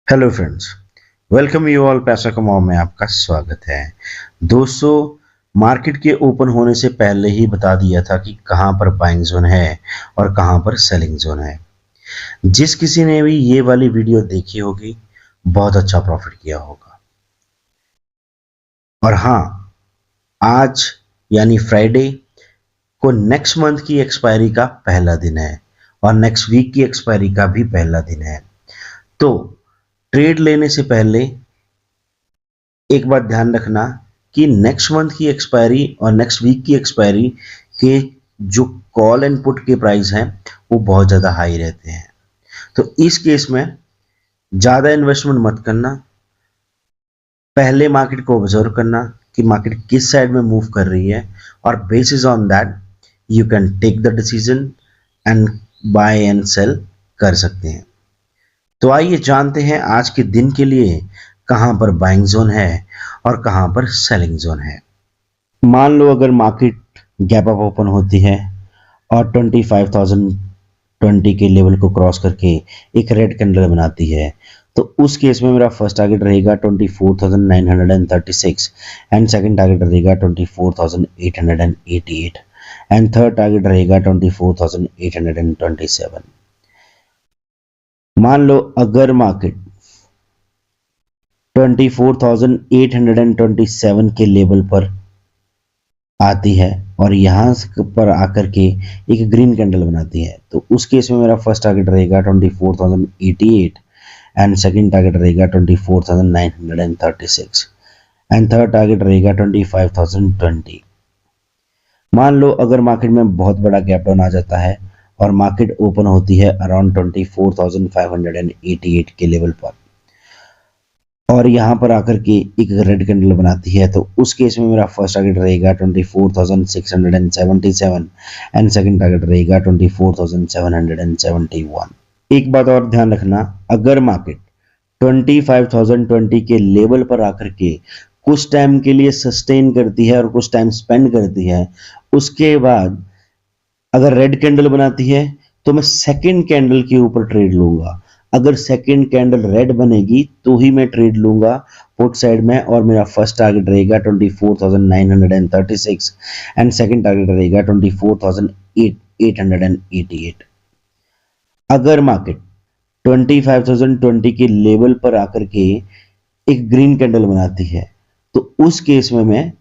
Hello friends, welcome you all. पैसा कमाओ में आपका स्वागत है। दोस्तों, मार्केट के ओपन होने से पहले ही बता दिया था कि कहां पर बाइंग जोन है और कहां पर सेलिंग जोन है। जिस किसी ने भी ये वाली वीडियो देखी होगी, बहुत अच्छा प्रॉफिट किया होगा। और हाँ, आज यानी फ्राइडे को नेक्स्ट मंथ की एक्सपायरी का पहला दिन है और नेक्स्ट वीक की एक्सपायरी का भी पहला दिन है। तो ट्रेड लेने से पहले एक बात ध्यान रखना कि नेक्स्ट मंथ की एक्सपायरी और नेक्स्ट वीक की एक्सपायरी के जो कॉल एंड पुट के प्राइस हैं वो बहुत ज़्यादा हाई रहते हैं। तो इस केस में ज़्यादा इन्वेस्टमेंट मत करना। पहले मार्केट को ऑब्जर्व करना कि मार्केट किस साइड में मूव कर रही है और basis on that you can take the decision and buy and sell कर सकते हैं। तो आइए जानते हैं आज के दिन के लिए कहां पर बाइंग जोन है और कहां पर सेलिंग जोन है। मान लो अगर मार्केट गैप अप ओपन होती है और 25,020 के लेवल को क्रॉस करके एक रेड कैंडल बनाती है, तो उस केस में मेरा फर्स्ट टारगेट रहेगा 24,936 एंड सेकंड टारगेट रहेगा 24,888 एंड थर्ड टारगेट रहेगा 24,827। मान लो अगर मार्केट 24,827 के लेवल पर आती है और यहाँ पर आकर के एक ग्रीन कैंडल बनाती है, तो उस केस में मेरा फर्स्ट टारगेट रहेगा 24,088 एंड सेकंड टारगेट रहेगा 24,936 एंड थर्ड टारगेट रहेगा 25,020। मान लो अगर मार्केट में बहुत बड़ा गैप डाउन आ जाता है और मार्केट ओपन होती है अराउंड 24,588 के लेवल पर और यहाँ पर आकर के एक रेड कैंडल बनाती है, तो उस केस में मेरा फर्स्ट टारगेट रहेगा 24,677 एंड सेकंड टारगेट रहेगा 24,771। एक बात और ध्यान रखना, अगर मार्केट 25,020 के लेवल पर आकर के कुछ टाइम के लिए सस्टेन करती है और कुछ टाइम स्पेंड करती है, उसके बाद अगर रेड कैंडल बनाती है तो मैं सेकंड कैंडल के ऊपर ट्रेड लूंगा। अगर सेकंड कैंडल रेड बनेगी तो ही मैं ट्रेड लूंगा पुट साइड में और मेरा फर्स्ट टारगेट रहेगा 24,936 एंड सेकंड टारगेट रहेगा 24,888। अगर मार्केट 25,020 के लेवल पर आकर के एक ग्रीन कैंडल बनाती है, तो उस केस में मैं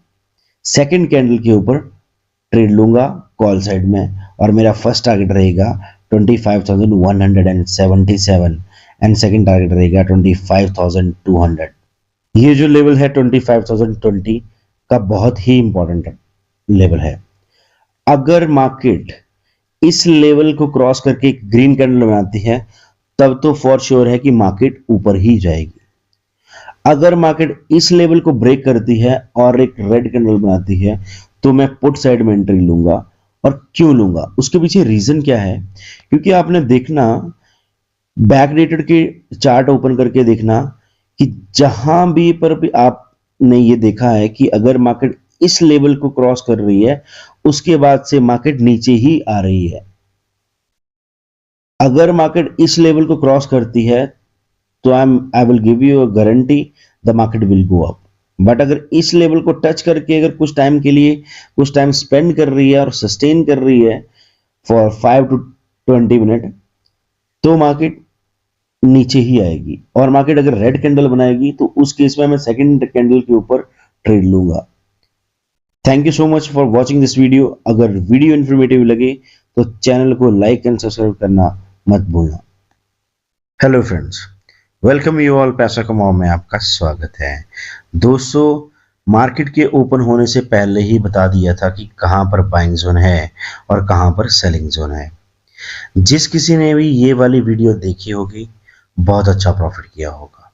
सेकंड कैंडल के ऊपर ट्रेड लूंगा कॉल साइड में और मेरा फर्स्ट टारगेट रहेगा 25,177 एंड सेकंड टारगेट रहेगा 25,200। ये जो लेवल है 25,020 का बहुत ही इंपॉर्टेंट लेवल है। अगर मार्केट इस लेवल को क्रॉस करके एक ग्रीन कैंडल बनाती है तब तो फॉर श्योर है कि मार्केट ऊपर ही जाएगी। अगर मार्केट इस लेवल को ब्रेक करती है और एक रेड कैंडल बनाती है तो मैं पुट साइड में एंट्री लूंगा। और क्यों लूंगा, उसके पीछे रीजन क्या है? क्योंकि आपने देखना, बैकडेटेड के चार्ट ओपन करके देखना कि जहां भी पर भी आपने ये देखा है कि अगर मार्केट इस लेवल को क्रॉस कर रही है उसके बाद से मार्केट नीचे ही आ रही है। अगर मार्केट इस लेवल को क्रॉस करती है तो I will give you a guarantee the market will go up. But अगर इस लेवल को टच करके अगर कुछ टाइम के लिए कुछ टाइम स्पेंड कर रही है और सस्टेन कर रही है फॉर 5 to 20 मिनट, तो मार्केट नीचे ही आएगी। और मार्केट अगर रेड कैंडल बनाएगी तो उस केस में मैं सेकंड कैंडल के ऊपर ट्रेड लूंगा। Thank you so much for watching this video. अगर वीडियो इन्फॉर्मेटिव लगे तो चैनल को लाइक एंड सब्सक्राइब करना मत भूलना। Hello friends, welcome you all. पैसा कमाओ में आपका स्वागत है। दोस्तों, मार्केट के ओपन होने से पहले ही बता दिया था कि कहां पर बाइंग जोन है और कहां पर सेलिंग जोन है। जिस किसी ने भी ये वाली वीडियो देखी होगी, बहुत अच्छा प्रॉफिट किया होगा।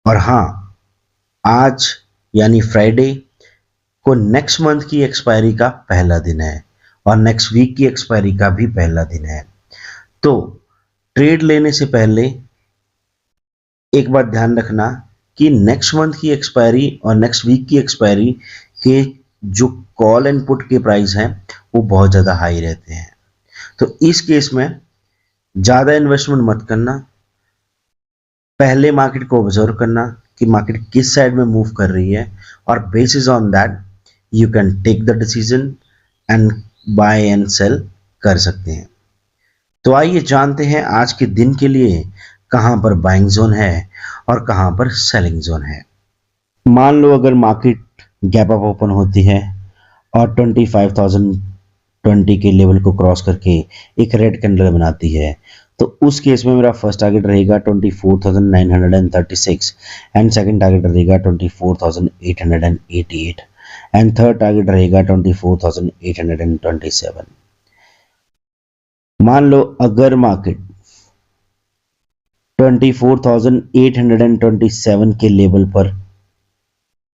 और हाँ, आज यानी फ्राइडे को नेक्स्ट मंथ की एक्सपायरी का पहला दिन है और नेक्स्ट वीक की एक्सपायरी का भी पहला दिन है। तो ट्रेड लेने से पहले एक बात ध्यान रखना कि नेक्स्ट मंथ की एक्सपायरी और नेक्स्ट वीक की एक्सपायरी के जो कॉल एंड पुट के प्राइस हैं वो बहुत ज़्यादा हाई रहते हैं। तो इस केस में ज़्यादा इन्वेस्टमेंट मत करना। पहले मार्केट को ऑब्जर्व करना कि मार्केट किस साइड में मूव कर रही है, और basis on that you can take the decision and buy and sell कर सकते हैं। तो आइए जानते हैं आज के दिन के लिए कहां पर बाइंग जोन है और कहां पर सेलिंग जोन है। मान लो अगर मार्केट गैप अप ओपन होती है और 25,020 के लेवल को क्रॉस करके एक रेड कैंडल बनाती है, तो उस केस में मेरा फर्स्ट टारगेट रहेगा 24,936 एंड सेकंड टारगेट रहेगा 24,888 एंड थर्ड टारगेट रहेगा 24,827। मान लो अगर मार्केट 24,827 के लेवल पर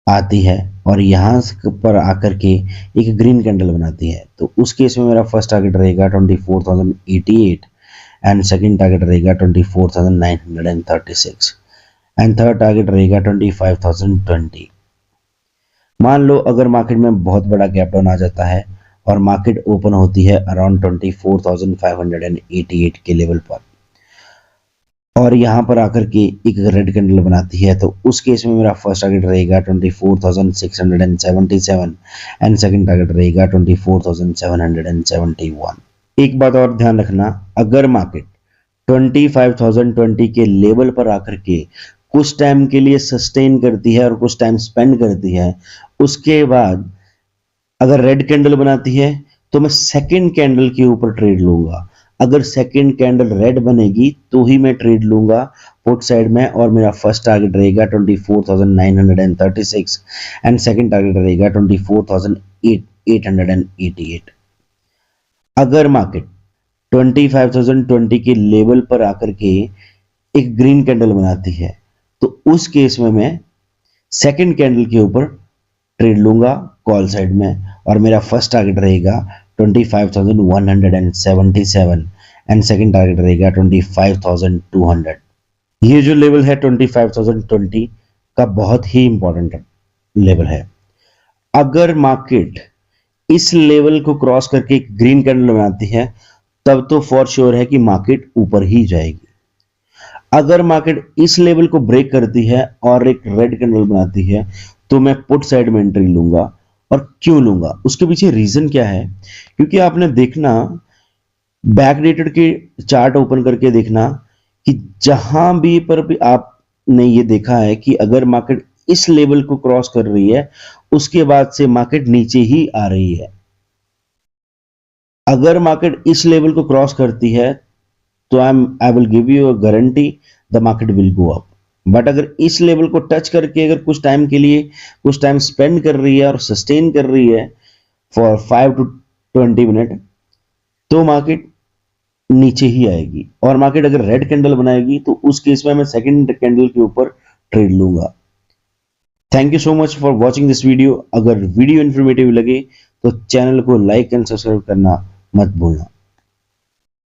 आती है और यहाँ पर आकर के एक ग्रीन कैंडल बनाती है, तो उस केस में मेरा फर्स्ट टारगेट रहेगा 24,088 एंड सेकंड टारगेट रहेगा 24,936 एंड थर्ड टारगेट रहेगा 25,020। मान लो अगर मार्केट में बहुत बड़ा गैप डाउन आ जाता है और मार्केट ओपन होती है अराउंड 24,588 के लेवल पर और यहाँ पर आकर के एक रेड कैंडल बनाती है, तो उस केस में मेरा फर्स्ट टारगेट रहेगा 24,677 एंड सेकंड टारगेट रहेगा 24,771। एक बात और ध्यान रखना, अगर मार्केट 25,020 के लेवल पर आकर के कुछ टाइम के लिए सस्टेन करती है और कुछ टाइम स्पेंड करती है, उसके बाद अगर रेड कैंडल बनाती है तो मैं सेकंड कैंडल के ऊपर ट्रेड लूंगा। अगर सेकंड कैंडल रेड बनेगी तो ही मैं ट्रेड लूंगा पुट साइड में, और मेरा फर्स्ट टारगेट रहेगा 24,936 एंड सेकंड टारगेट रहेगा 24,888। अगर मार्केट 25,020 के लेवल पर आकर के एक ग्रीन कैंडल बनाती है, तो उस केस में मैं सेकंड कैंडल के ऊपर ट्रेड लूंगा कॉल साइड में, और मेरा फर्स्ट टारगेट रहेगा 25,177 एंड सेकंड टारगेट रहेगा 25,200। ये जो लेवल है 25,020 का बहुत ही इंपॉर्टेंट लेवल है। अगर मार्केट इस लेवल को क्रॉस करके एक ग्रीन कैंडल बनाती है, तब तो फॉर श्योर है कि मार्केट ऊपर ही जाएगी। अगर मार्केट इस लेवल को ब्रेक करती है और एक रेड कैंडल बनाती है, तो मैं पुट साइड में एंट्री लूंगा। और क्यों लूंगा, उसके पीछे रीजन क्या है, क्योंकि आपने देखना बैकडेटेड के चार्ट ओपन करके देखना कि जहां भी पर भी आपने ये देखा है कि अगर मार्केट इस लेवल को क्रॉस कर रही है, उसके बाद से मार्केट नीचे ही आ रही है। अगर मार्केट इस लेवल को क्रॉस करती है तो I will give you a guarantee the market will go up. But अगर इस लेवल को टच करके अगर कुछ टाइम के लिए कुछ टाइम स्पेंड कर रही है और सस्टेन कर रही है फॉर 5 to 20 मिनट, तो मार्केट नीचे ही आएगी। और मार्केट अगर रेड कैंडल बनाएगी तो उस केस में मैं सेकंड कैंडल के ऊपर ट्रेड लूंगा। Thank you so much for watching this video. अगर वीडियो इंफॉर्मेटिव लगे तो चैनल को लाइक एंड सब्सक्राइब करना मत भूलना।